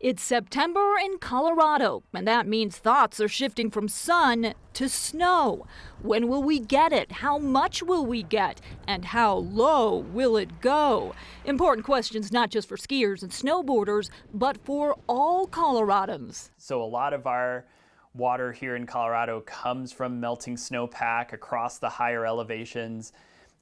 It's September in Colorado, and that means thoughts are shifting from sun to snow. When will we get it? How much will we get? And how low will it go? Important questions not just for skiers and snowboarders, but for all Coloradans. So a lot of our water here in Colorado comes from melting snowpack across the higher elevations.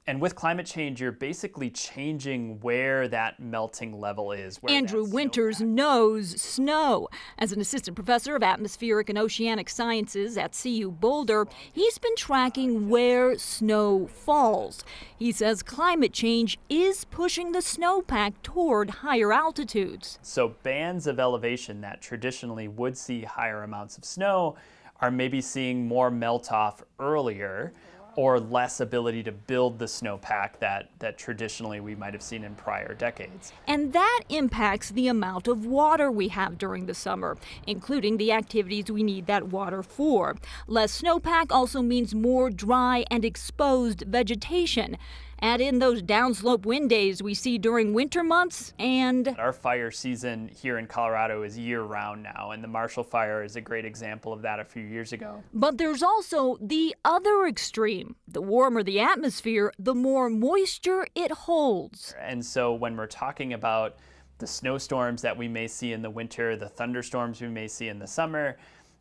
And with climate change, you're basically changing where that melting level is. Andrew Winters knows snow. As an assistant professor of atmospheric and oceanic sciences at CU Boulder, he's been tracking where snow falls. He says climate change is pushing the snowpack toward higher altitudes. So bands of elevation that traditionally would see higher amounts of snow are maybe seeing more melt off earlier, or less ability to build the snowpack that traditionally we might have seen in prior decades. And that impacts the amount of water we have during the summer, including the activities we need that water for. Less snowpack also means more dry and exposed vegetation. Add in those downslope wind days we see during winter months, and our fire season here in Colorado is year-round now, and the Marshall Fire is a great example of that a few years ago. But there's also the other extreme. The warmer the atmosphere, the more moisture it holds. And so when we're talking about the snowstorms that we may see in the winter, the thunderstorms we may see in the summer,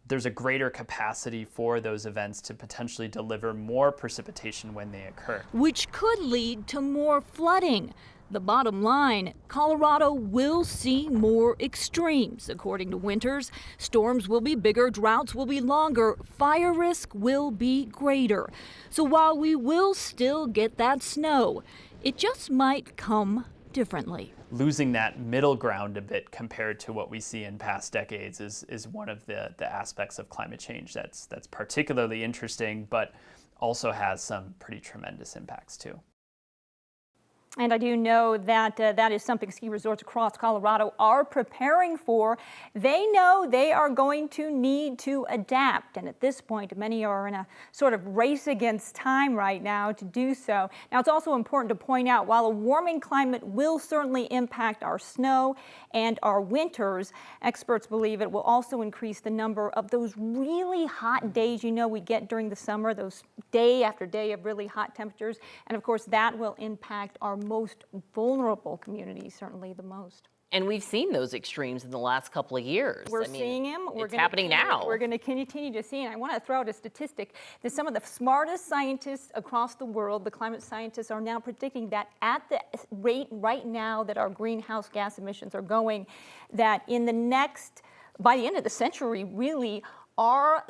there's a greater capacity for those events to potentially deliver more precipitation when they occur, which could lead to more flooding. The bottom line, Colorado will see more extremes, according to Winters. Storms will be bigger, droughts will be longer, fire risk will be greater. So while we will still get that snow, it just might come differently. Losing that middle ground a bit compared to what we see in past decades is one of the aspects of climate change that's particularly interesting, but also has some pretty tremendous impacts too. And I do know that that is something ski resorts across Colorado are preparing for. They know they are going to need to adapt. And at this point, many are in a sort of race against time right now to do so. Now, it's also important to point out, while a warming climate will certainly impact our snow and our winters, experts believe it will also increase the number of those really hot days we get during the summer, those day after day of really hot temperatures. And of course, that will impact our most vulnerable communities, certainly the most. And we've seen those extremes in the last couple of years. We're seeing them. It's happening now. We're going to continue to see. And I want to throw out a statistic that some of the smartest scientists across the world, the climate scientists, are now predicting that at the rate right now that our greenhouse gas emissions are going, that by the end of the century, really, our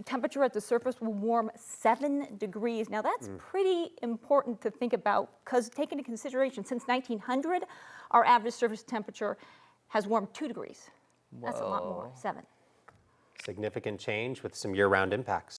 temperature at the surface will warm 7 degrees. Now that's pretty important to think about, because take into consideration, since 1900, our average surface temperature has warmed 2 degrees. Whoa. That's a lot more, 7. Significant change with some year-round impacts.